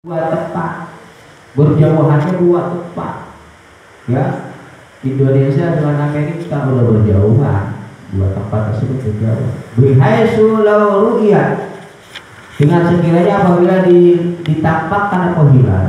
dua tepat, berjauhannya dua tepat. Ya, Indonesia dengan Amerika udah berjauhan, dua tempat tersebut berjauh. Bihaisu law ru'ya, dengan sekiranya apabila ditampakkan apa hilal,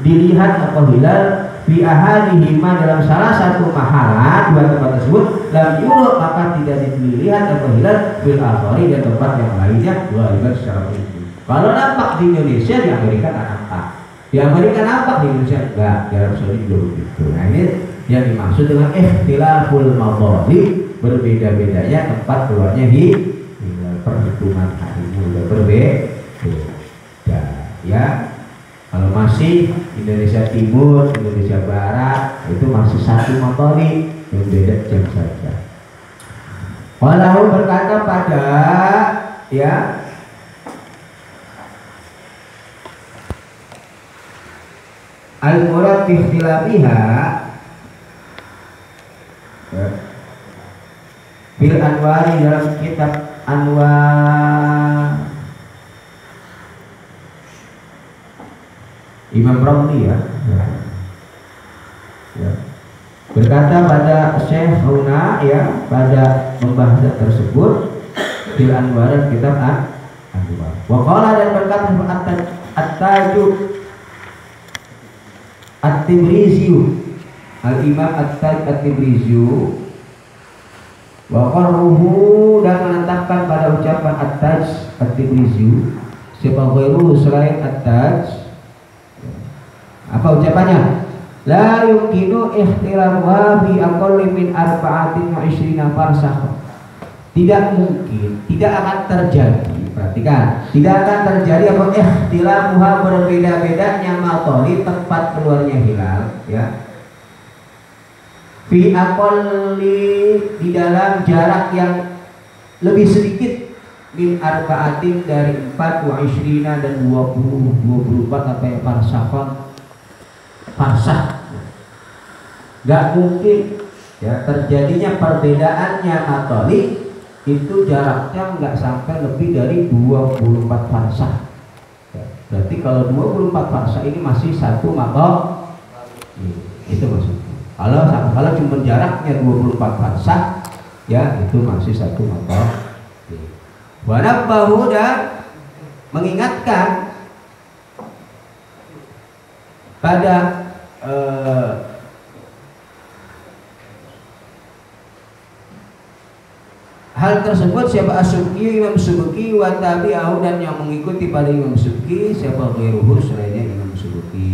dilihat apa hilal fi ahadihima dalam salah satu mahalan dua tempat tersebut, lam yura maka tidak dilihat apa hilal fil akhari dan tempat yang lainnya dua hilal secara utuh. Kalau nampak di Indonesia, di Amerika tak nampak. Di Amerika nampak, di Indonesia enggak. Di Arab Saudi juga begitu. Nah ini yang dimaksud dengan ikhtilaful madhali, berbeda-bedanya tempat keluarnya hilal, perhitungan harinya udah berbeda. Ya, kalau masih Indonesia Timur, Indonesia Barat itu masih satu madhali, yang beda jam saja. Walau berkata pada ya al-murad fi ikhtilafiha bil anwari dalam kitab Anwar Imam Romli ya. Berkata pada Syekh Huna ya pada membahas tersebut bil anwar kitab Anwar. Wa qala dan berkata at-Taj At-Tibriziyu, Al-Imam At-Tibriziyu wa qarruhu, dan menetapkan pada ucapan At-Taj At-Tibriziyu siapa ghairuhu selain At-Taj. Apa ucapannya? La yumkinu ikhtilafuha fi aqalli min 24 farsakh. Tidak mungkin, tidak akan terjadi. Perhatikan, tidak akan terjadi apa ikhtilafuha, berbeda-bedanya matoli tempat keluarnya hilal ya. Fi aqalli, di dalam jarak yang lebih sedikit min arba'atin, dari 24 dan 24 apa ya, farsakh. Gak mungkin ya terjadinya perbedaannya matoli itu jaraknya nggak sampai lebih dari 24 farsakh. Ya, berarti kalau 24 farsakh ini masih satu matol. Itu maksudnya. Kalau cuma jaraknya 24 farsakh ya itu masih satu matol. Wanabbahu, dan mengingatkan pada hal tersebut siapa As-Subki, Imam Subki, wa tabi'ahu, dan yang mengikuti pada Imam Subki siapa ghairuhu selainnya Imam Subki.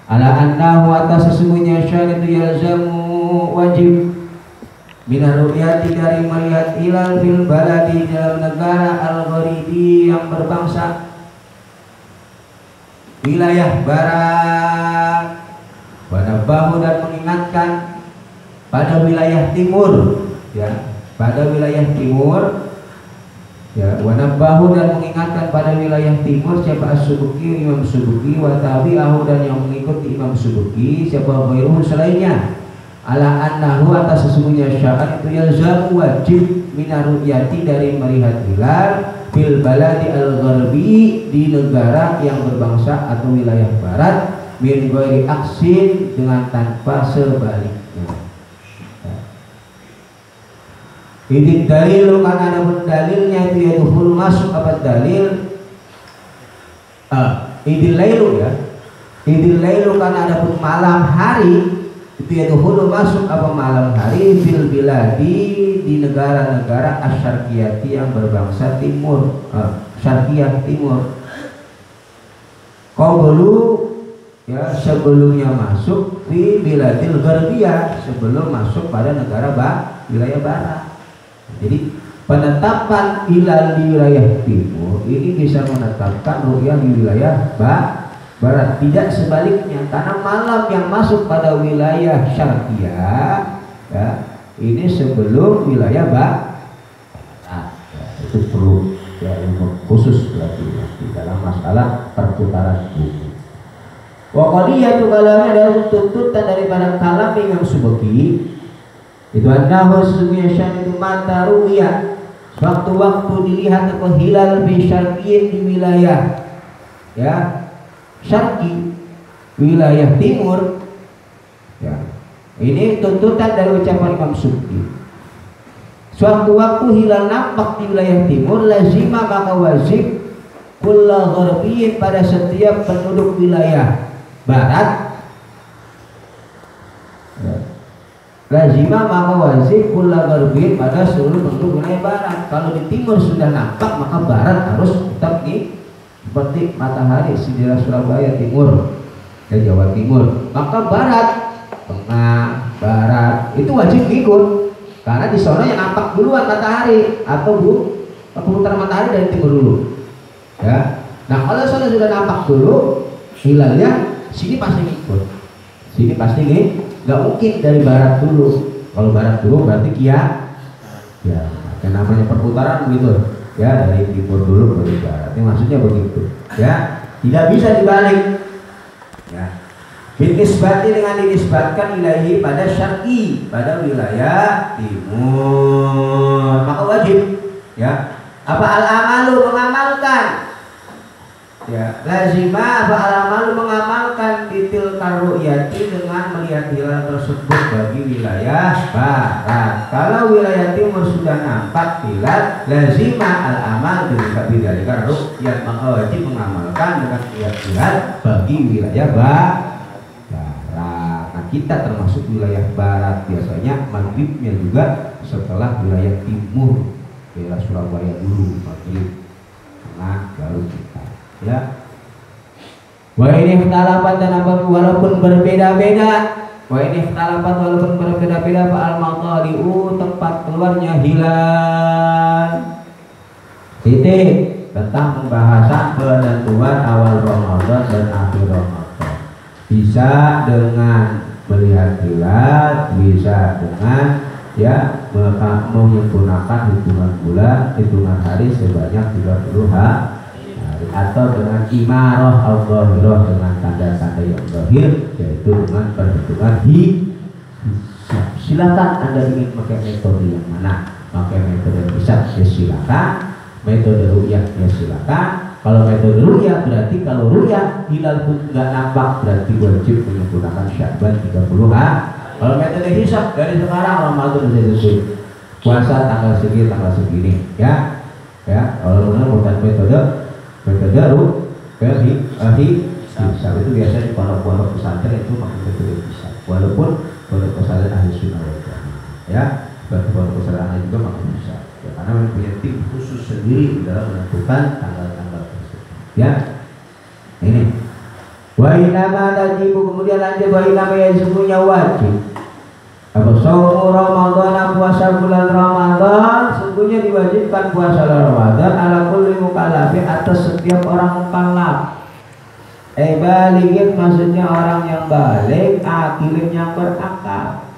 Ala annahu, atas sesungguhnya syaritu yalzamu wajib minar ru'yati, dari melihat hilal fil baladi, dalam negara al-gharibi yang berbangsa wilayah barat. Wa nabahu, dan mengingatkan pada wilayah timur ya, pada wilayah timur ya. Wa nabahu, dan mengingatkan pada wilayah timur siapa As-Subki, Imam Subki, wa tabi'ahu, dan yang mengikuti Imam Subki siapa ghairuhu selainnya. Ala annahu, atas sesungguhnya syarat itu yalzamu wajib minar ru'yati, dari melihat hilal fil baladi al-gharbi, di negara yang berbangsa atau wilayah barat, min ghairi aksin, dengan tanpa sebaliknya. Idin dalil, kan ada pun dalilnya itu yaitu hul masuk apa dalil idin lailu ya. Idin lailu, kan ada pun malam hari itu yaitu hul masuk apa malam hari fil biladi, di negara-negara asyarqiyati yang berbangsa timur, syarqiyah timur. Qablu ya, sebelumnya masuk di biladil gharbiyah, sebelum masuk pada negara wilayah barat. Jadi penetapan hilal di wilayah timur ini bisa menetapkan ru'yah di wilayah barat, tidak sebaliknya, karena malam yang masuk pada wilayah syarqiyah ya, ini sebelum wilayah barat ya, itu perlu ya ilmu khusus berarti di dalam masalah perputaran bumi. Wa qadiyatu kalamnya adalah tuntutan daripada kalam Imam Subki itu annahu, sesungguhnya syan itu mata ru'ya, waktu-waktu dilihat apa hilal fi syarqiyyin, di wilayah ya syarqi, wilayah timur. Ya, ini tuntutan dari ucapan Imam Subki. Suatu waktu hilal nampak di wilayah timur, lazima maka wajib kulla gharbiyin pada setiap penduduk wilayah barat. Ya. Lazima maka wajib kulla gharbiyin pada seluruh penduduk wilayah barat. Kalau di timur sudah nampak, maka barat harus tetap seperti matahari di Surabaya timur dan Jawa Timur, maka barat, tengah, barat itu wajib ikut, karena di sana yang nampak duluan matahari atau perputaran matahari dari timur dulu. Ya, nah kalau sana sudah nampak dulu hilalnya, sini pasti ikut, sini pasti nggak mungkin dari barat dulu. Kalau barat dulu berarti ya yang namanya perputaran begitu. Ya, dari timur dulu ke barat. Ini maksudnya begitu. Ya, tidak bisa dibalik. Ya. Binisbati dengan dinisbatkan ilahi pada syarqi, pada wilayah timur. Maka wajib. Ya. Apa al-amalu mengamalkan? Ya, lazimah apa al-amalu mengamalkan titil karru'yati dengan melihat hilal tersebut bagi wilayah barat. Kalau wilayah timur sudah nampak hilal, lazimah al-amal dengan bidalika ru'yat, maka wajib mengamalkan dengan melihat hilal bagi wilayah barat. Nah, kita termasuk wilayah barat, biasanya maghribnya juga setelah wilayah timur, wilayah Surabaya dulu maghrib, tengah baru kita. Ya. Wa ini ikhtalapat dan walaupun berbeda-beda, wa ini ikhtalapat walaupun berbeda-beda fa al-matali'u tempat keluarnya hilal. Titik tentang pembahasan penentuan awal Ramadan dan akhir Ramadan. Bisa dengan melihat hilal, bisa dengan menyempurnakan hitungan bulan, hitungan hari sebanyak 30 hari, atau dengan imarah al-zahirah dengan tanda-tanda yang zahir, yaitu dengan perhitungan hisab. Silakan Anda ingin pakai metode yang mana, pakai metode hisab ya silakan, metode ru'yah ya silakan. Kalau metode ru'yah berarti kalau ru'yah hilal pun nggak nampak berarti wajib menyempurnakan Sya'ban 30 hari. Kalau metode hisab dari sekarang Ramadan sudah selesai, puasa tanggal segini ya. Kalau bukan metode hisab itu biasanya di pondok-pondok pesantren itu pakai metode hisab, walaupun pondok pesantren ahli sunnah wal jamaah ya, pondok pesantren lain juga pakai hisab ya, karena memang punya tim khusus sendiri di dalam menentukan tanggal-tanggal tersebut ya. Ini wa inama tajibu, kemudian lanjut wa inama yang sesungguhnya wajib apa saumu Ramadan, puasa bulan Ramadan, sungguhnya diwajibkan puasa Ramadan ala kulli mukallafin atas setiap orang mukallaf. Balighin maksudnya orang yang balik, akilin yang berakal.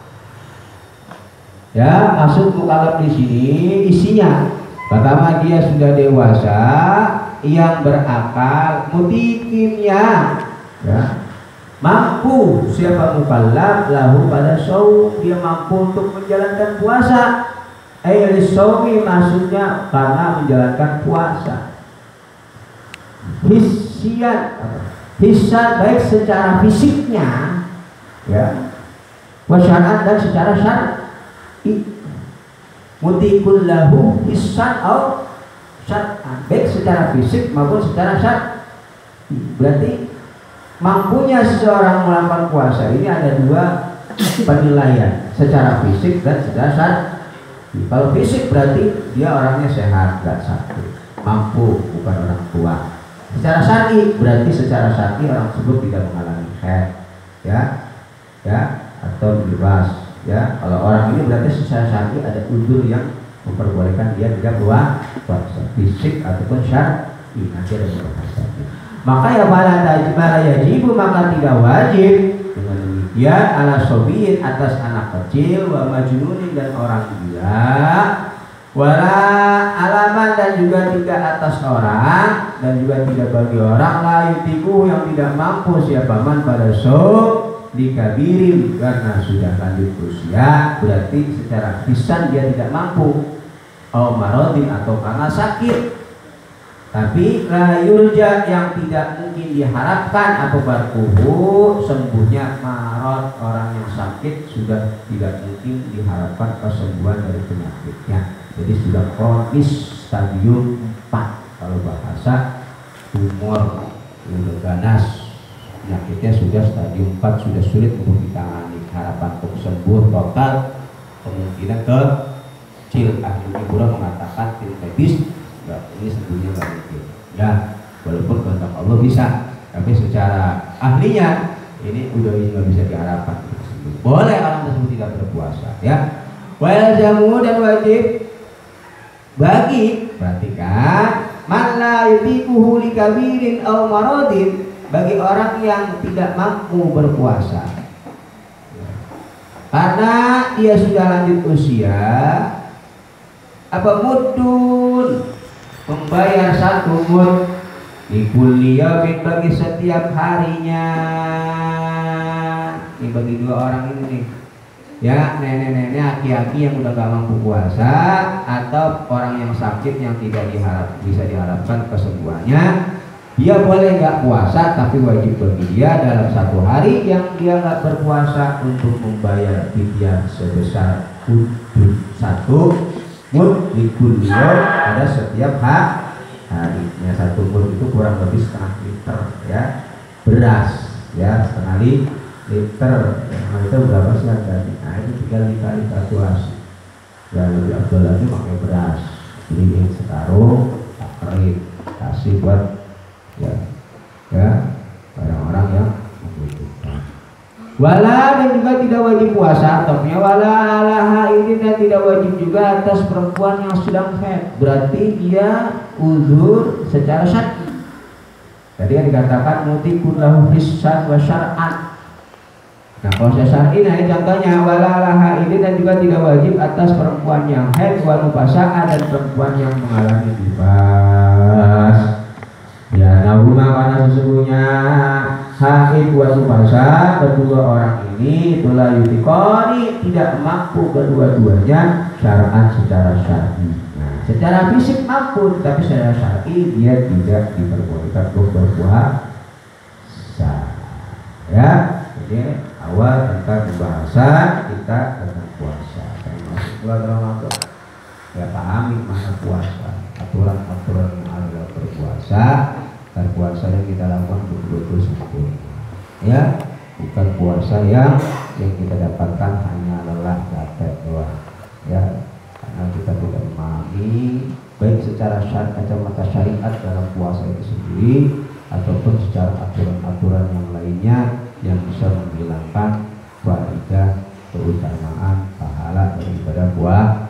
Ya, maksud mukallaf di sini isinya pertama dia sudah dewasa, yang berakal, mutikimnya ya. Mampu siapa mukallaf lahu pada saum, dia mampu untuk menjalankan puasa. Lisaumi maksudnya karena menjalankan puasa. Hisan baik secara fisiknya ya, wasyar'an dan secara syar'i. Mutikul lahu hisan au syar'an, baik secara fisik maupun secara syar'i. Berarti mampunya seseorang melakukan puasa ini ada dua penilaian, secara fisik dan secara syar'i. Kalau fisik berarti dia orangnya sehat, gak sakit, mampu, bukan orang tua. Secara syar'i berarti secara syar'i orang tersebut tidak mengalami haid ya atau bebas ya. Kalau orang ini berarti secara syar'i ada udzur yang memperbolehkan dia tidak puasa, fisik ataupun syar'i, nanti ada beberapa. Maka ya pada yajibu, maka tidak wajib dengan demikian ala sobiyin atas anak kecil, wa majnunin dan orang gila, wala alaman dan juga tidak atas orang, dan juga tidak bagi orang lain tiku yang tidak mampu siapa man pada dikabirin karena sudah lanjut usia, berarti secara lisan dia tidak mampu, au maradin atau karena sakit Tapi la yurja yang tidak mungkin diharapkan apa barkuhu sembuhnya marot orang yang sakit sudah tidak mungkin diharapkan kesembuhan dari penyakitnya. Jadi sudah kronis stadium 4 kalau bahasa tumor udah ganas, penyakitnya sudah stadium 4 sudah sulit untuk ditangani. Harapan untuk sembuh total kemungkinan kecil. Ahli hiburan mengatakan tim medis ini sebetulnya nggak mungkin ya, walaupun kehendak Allah bisa, tapi secara ahlinya ini udah nggak bisa diharapkan. Boleh orang tersebut tidak berpuasa ya. Wal jamu dan wajib bagi, perhatikan, man la yutiquhu likabirin aw maradin, bagi orang yang tidak mampu berpuasa karena dia sudah lanjut usia, apa mudun membayar 1 mud di kuliah bagi setiap harinya. Ini bagi 2 orang ini nih ya, nenek-nenek aki-aki yang udah gak mampu puasa atau orang yang sakit yang tidak bisa diharapkan kesembuhannya, dia boleh gak puasa tapi wajib bagi dia dalam 1 hari yang dia gak berpuasa untuk membayar fidyah sebesar mudun 1 mud likul yom ada setiap harinya. 1 mud itu kurang lebih setengah liter ya beras ya, setengah liter. Nah itu berapa sih harganya? Nah itu tinggal dikali kalkulasi ya, lebih afdal lagi pakai beras, beliin sekarung tak kering kasih buat ya orang-orang yang membutuhkan. Wala dan juga tidak wajib puasa ataunya wala ala haidin, dan tidak wajib juga atas perempuan yang sedang haid. Berarti dia uzur secara syar'i. Tadi yang dikatakan mutikun lahu hissan wa syar'an. Nah kalau saya syar'i, nah ini contohnya wala ala haidin, dan juga tidak wajib atas perempuan yang haid wa nufasa, dan perempuan yang mengalami nifas. Ya, nahuma karena sesungguhnya haid wa nufasa, kedua orang ini itulah yutikoni tidak mampu kedua-duanya syar'an secara syar'i. Nah, secara fisik mampu, tapi secara syar'i dia tidak diperbolehkan untuk berpuasa. Ya, jadi awal tentang pembahasan kita tentang puasa. Saya masuk dalam ya pahami mana puasa, aturan-aturan yang ada berpuasa. Dan puasa yang kita lakukan betul-betul sempurna ya, bukan puasa yang kita dapatkan hanya lelah capek doang ya, karena kita tidak memahami baik secara kacamata syariat dalam puasa itu sendiri ataupun secara aturan-aturan yang lainnya yang bisa menghilangkan faidah keutamaan pahala daripada puasa.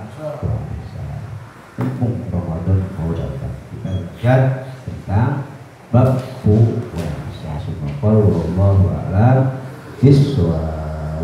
Mumpung Ramadan mau datang, kita lihat tentang bab puasa. Wallahu a'lam bishawab.